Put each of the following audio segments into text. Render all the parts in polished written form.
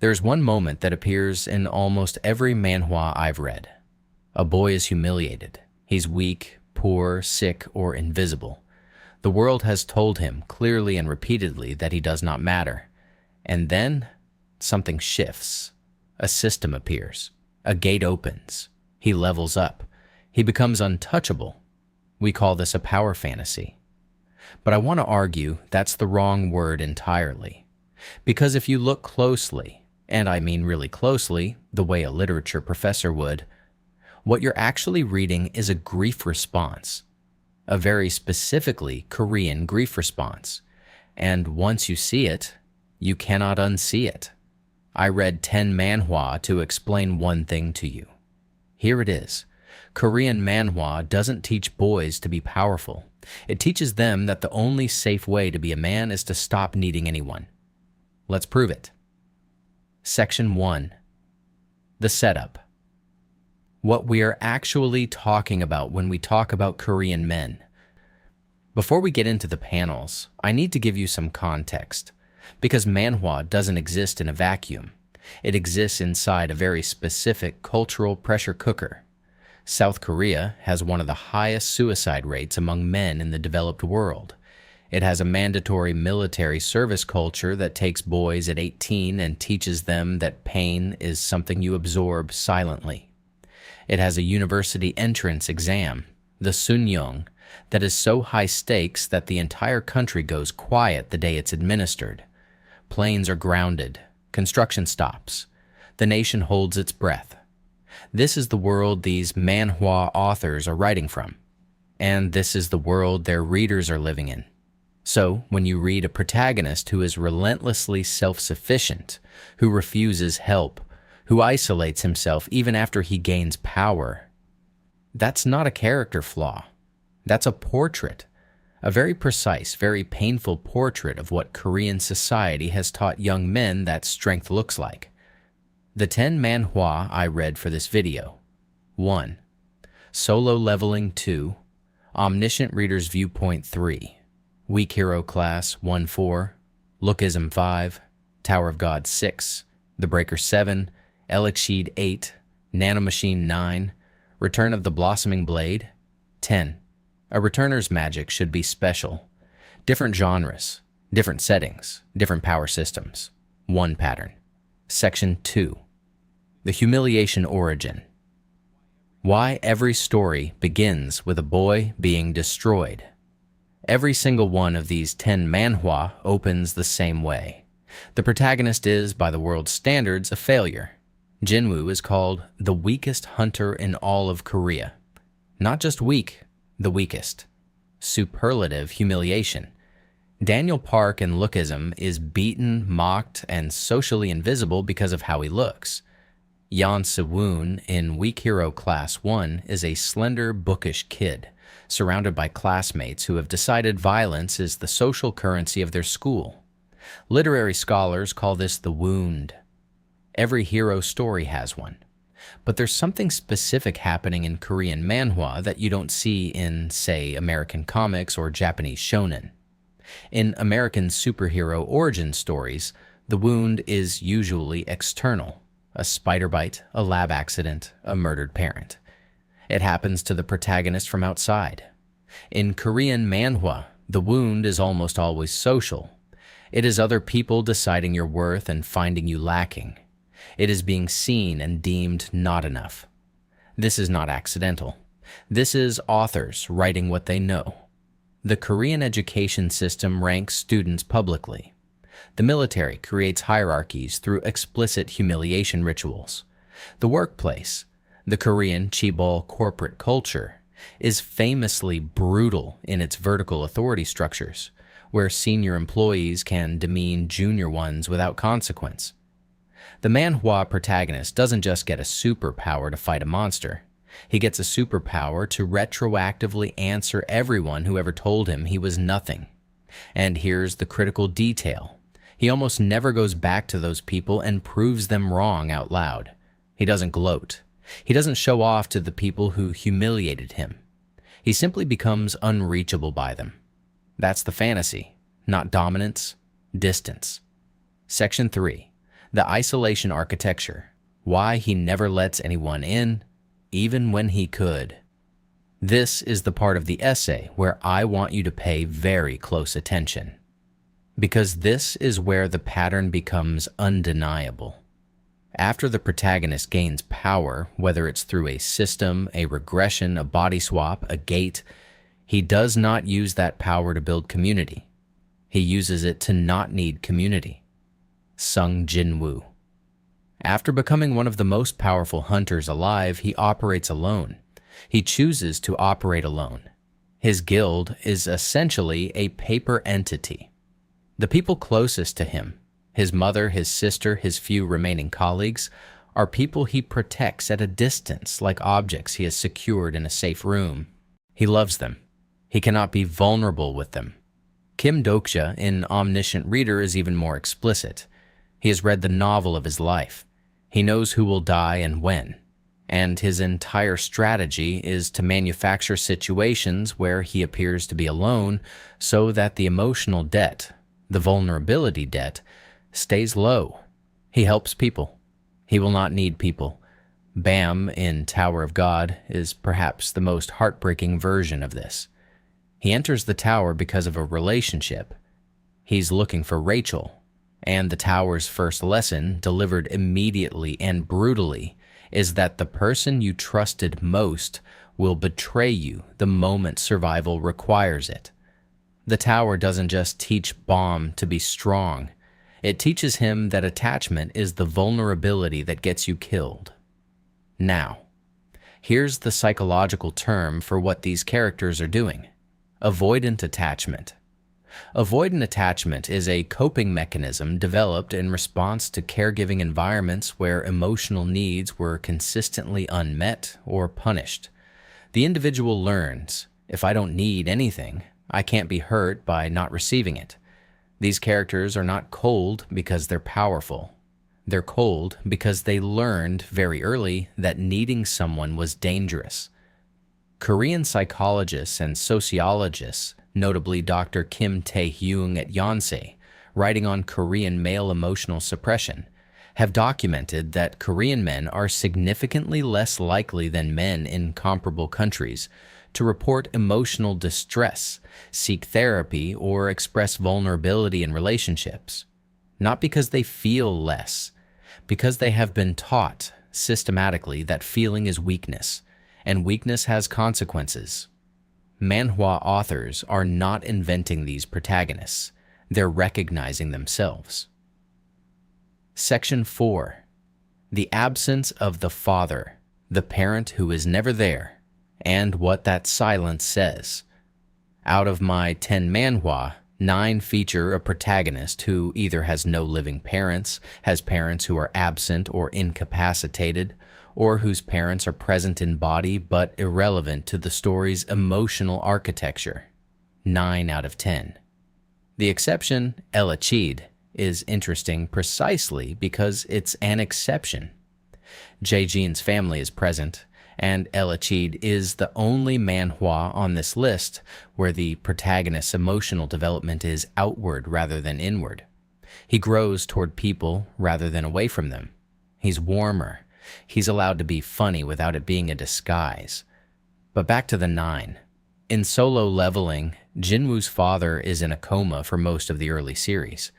There's one moment that appears in almost every manhwa I've read. A boy is humiliated. He's weak, poor, sick, or invisible. The world has told him clearly and repeatedly that he does not matter. And then something shifts. A system appears. A gate opens. He levels up. He becomes untouchable. We call this a power fantasy. But I want to argue that's the wrong word entirely. Because if you look closely, and I mean really closely, the way a literature professor would, what you're actually reading is a grief response. A very specifically Korean grief response. And once you see it, you cannot unsee it. I read 10 manhwa to explain one thing to you. Here it is. Korean manhwa doesn't teach boys to be powerful. It teaches them that the only safe way to be a man is to stop needing anyone. Let's prove it. Section 1. The setup. What we are actually talking about when we talk about Korean men. Before we get into the panels, I need to give you some context, because manhwa doesn't exist in a vacuum. It exists inside a very specific cultural pressure cooker. South Korea has one of the highest suicide rates among men in the developed world. It has a mandatory military service culture that takes boys at 18 and teaches them that pain is something you absorb silently. It has a university entrance exam, the Sunyoung, that is so high stakes that the entire country goes quiet the day it's administered. Planes are grounded, construction stops, the nation holds its breath. This is the world these manhwa authors are writing from, and this is the world their readers are living in. So, when you read a protagonist who is relentlessly self-sufficient, who refuses help, who isolates himself even after he gains power, that's not a character flaw. That's a portrait, a very precise, very painful portrait of what Korean society has taught young men that strength looks like. The 10 manhwa I read for this video. 1. Solo Leveling 2. Omniscient Reader's Viewpoint 3. Weak Hero Class 1-4, Lookism 5, Tower of God 6, The Breaker 7, Eleceed 8, Nanomachine 9, Return of the Blossoming Blade 10. A returner's magic should be special. Different genres, different settings, different power systems. One pattern. Section 2. The Humiliation Origin. Why every story begins with a boy being destroyed. Every single one of these 10 manhwa opens the same way. The protagonist is, by the world's standards, a failure. Jinwoo is called the weakest hunter in all of Korea. Not just weak, the weakest. Superlative humiliation. Daniel Park in Lookism is beaten, mocked, and socially invisible because of how he looks. Yeon Se-woon in Weak Hero Class 1 is a slender, bookish kid, surrounded by classmates who have decided violence is the social currency of their school. Literary scholars call this the wound. Every hero story has one. But there's something specific happening in Korean manhwa that you don't see in, say, American comics or Japanese shonen. In American superhero origin stories, the wound is usually external. A spider bite, a lab accident, a murdered parent. It happens to the protagonist from outside. In Korean manhwa, the wound is almost always social. It is other people deciding your worth and finding you lacking. It is being seen and deemed not enough. This is not accidental. This is authors writing what they know. The Korean education system ranks students publicly. The military creates hierarchies through explicit humiliation rituals. The workplace, the Korean chaebol corporate culture, is famously brutal in its vertical authority structures, where senior employees can demean junior ones without consequence. The manhwa protagonist doesn't just get a superpower to fight a monster. He gets a superpower to retroactively answer everyone who ever told him he was nothing. And here's the critical detail. He almost never goes back to those people and proves them wrong out loud. He doesn't gloat. He doesn't show off to the people who humiliated him. He simply becomes unreachable by them. That's the fantasy, not dominance, distance. Section 3. The isolation architecture. Why he never lets anyone in, even when he could. This is the part of the essay where I want you to pay very close attention, because this is where the pattern becomes undeniable. After the protagonist gains power, whether it's through a system, a regression, a body swap, a gate, he does not use that power to build community. He uses it to not need community. Sung Jinwoo. After becoming one of the most powerful hunters alive, he operates alone. He chooses to operate alone. His guild is essentially a paper entity. The people closest to him, his mother, his sister, his few remaining colleagues, are people he protects at a distance like objects he has secured in a safe room. He loves them. He cannot be vulnerable with them. Kim Dokja in Omniscient Reader is even more explicit. He has read the novel of his life. He knows who will die and when. And his entire strategy is to manufacture situations where he appears to be alone so that the emotional debt, the vulnerability debt, stays low. He helps people. He will not need people. Baam in Tower of God is perhaps the most heartbreaking version of this. He enters the tower because of a relationship. He's looking for Rachel, and the tower's first lesson, delivered immediately and brutally, is that the person you trusted most will betray you the moment survival requires it. The tower doesn't just teach Baam to be strong. It teaches him that attachment is the vulnerability that gets you killed. Now, here's the psychological term for what these characters are doing. Avoidant attachment. Avoidant attachment is a coping mechanism developed in response to caregiving environments where emotional needs were consistently unmet or punished. The individual learns, if I don't need anything, I can't be hurt by not receiving it. These characters are not cold because they're powerful. They're cold because they learned very early that needing someone was dangerous. Korean psychologists and sociologists, notably Dr. Kim Tae-hyung at Yonsei, writing on Korean male emotional suppression, have documented that Korean men are significantly less likely than men in comparable countries to report emotional distress, seek therapy, or express vulnerability in relationships. Not because they feel less, because they have been taught systematically that feeling is weakness, and weakness has consequences. Manhwa authors are not inventing these protagonists. They're recognizing themselves. Section 4. The absence of the father, the parent who is never there, and what that silence says. Out of my 10 manhwa, 9 feature a protagonist who either has no living parents, has parents who are absent or incapacitated, or whose parents are present in body but irrelevant to the story's emotional architecture. 9 out of 10. The exception, Eleceed, is interesting precisely because it's an exception. Jae-jin's family is present, and Eleceed is the only manhwa on this list where the protagonist's emotional development is outward rather than inward. He grows toward people rather than away from them. He's warmer. He's allowed to be funny without it being a disguise. But back to the 9. In Solo Leveling, Jinwoo's father is in a coma for most of the early series.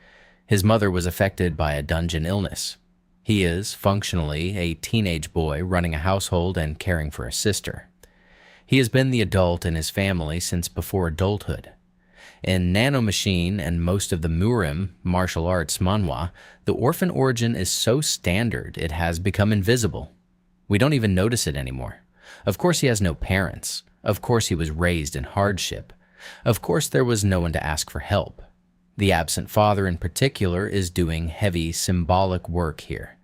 His mother was affected by a dungeon illness. He is, functionally, a teenage boy running a household and caring for a sister. He has been the adult in his family since before adulthood. In Nanomachine and most of the Murim, martial arts manhwa, the orphan origin is so standard it has become invisible. We don't even notice it anymore. Of course he has no parents. Of course he was raised in hardship. Of course there was no one to ask for help. The absent father in particular is doing heavy symbolic work here.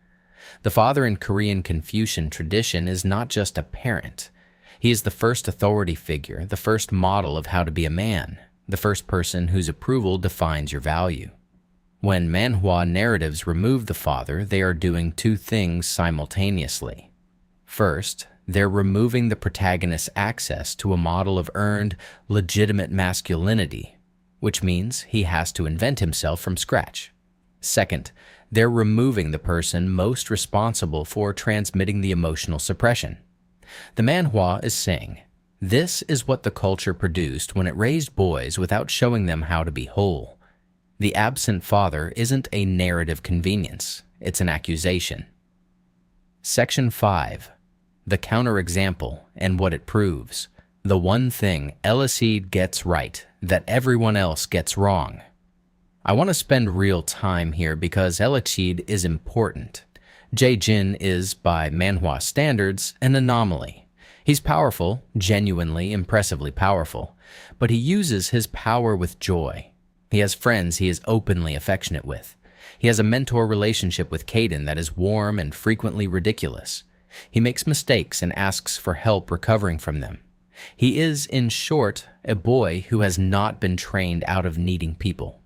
The father in Korean Confucian tradition is not just a parent. He is the first authority figure, the first model of how to be a man, the first person whose approval defines your value. When manhwa narratives remove the father, they are doing 2 things simultaneously. First, they're removing the protagonist's access to a model of earned, legitimate masculinity, which means he has to invent himself from scratch. Second, They're removing the person most responsible for transmitting the emotional suppression. The manhwa is saying, this is what the culture produced when it raised boys without showing them how to be whole. The absent father isn't a narrative convenience, it's an accusation. Section 5. The counterexample and what it proves. The one thing Eleceed gets right that everyone else gets wrong. I want to spend real time here because Eleceed is important. Jae-jin is, by manhwa standards, an anomaly. He's powerful, genuinely, impressively powerful, but he uses his power with joy. He has friends he is openly affectionate with. He has a mentor relationship with Kaden that is warm and frequently ridiculous. He makes mistakes and asks for help recovering from them. He is, in short, a boy who has not been trained out of needing people.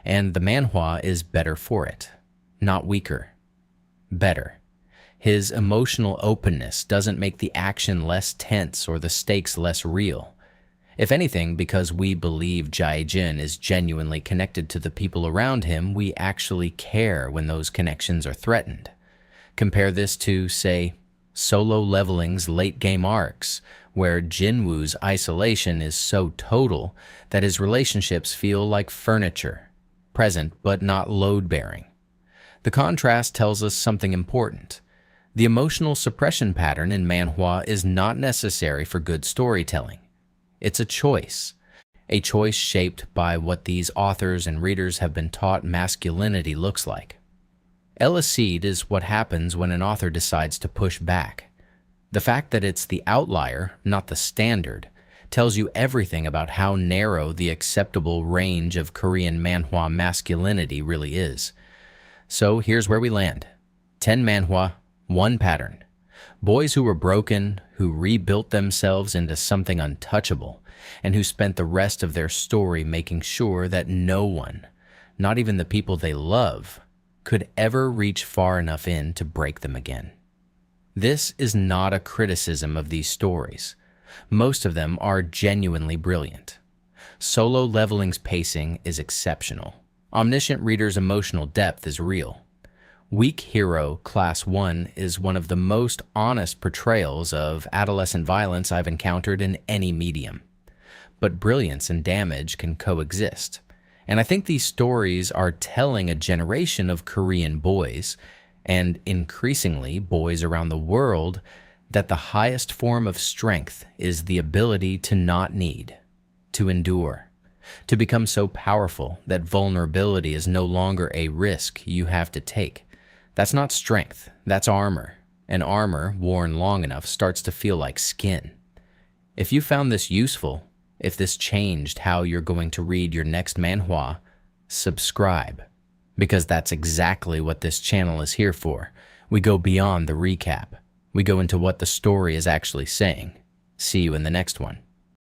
And the manhwa is better for it, not weaker. Better. His emotional openness doesn't make the action less tense or the stakes less real. If anything, because we believe Jae-jin is genuinely connected to the people around him, we actually care when those connections are threatened. Compare this to, say, Solo Leveling's late-game arcs, where Jinwoo's isolation is so total that his relationships feel like furniture, present but not load-bearing. The contrast tells us something important. The emotional suppression pattern in manhwa is not necessary for good storytelling. It's a choice shaped by what these authors and readers have been taught masculinity looks like. Eleceed is what happens when an author decides to push back. The fact that it's the outlier, not the standard, tells you everything about how narrow the acceptable range of Korean manhwa masculinity really is. So here's where we land. 10 manhwa, 1 pattern. Boys who were broken, who rebuilt themselves into something untouchable, and who spent the rest of their story making sure that no one, not even the people they love, could ever reach far enough in to break them again. This is not a criticism of these stories. Most of them are genuinely brilliant. Solo Leveling's pacing is exceptional. Omniscient Reader's emotional depth is real. Weak Hero Class 1 is one of the most honest portrayals of adolescent violence I've encountered in any medium. But brilliance and damage can coexist. And I think these stories are telling a generation of Korean boys, and increasingly boys around the world, that the highest form of strength is the ability to not need, to endure, to become so powerful that vulnerability is no longer a risk you have to take. That's not strength, that's armor, and armor, worn long enough, starts to feel like skin. If you found this useful, if this changed how you're going to read your next manhwa, subscribe, because that's exactly what this channel is here for. We go beyond the recap. We go into what the story is actually saying. See you in the next one.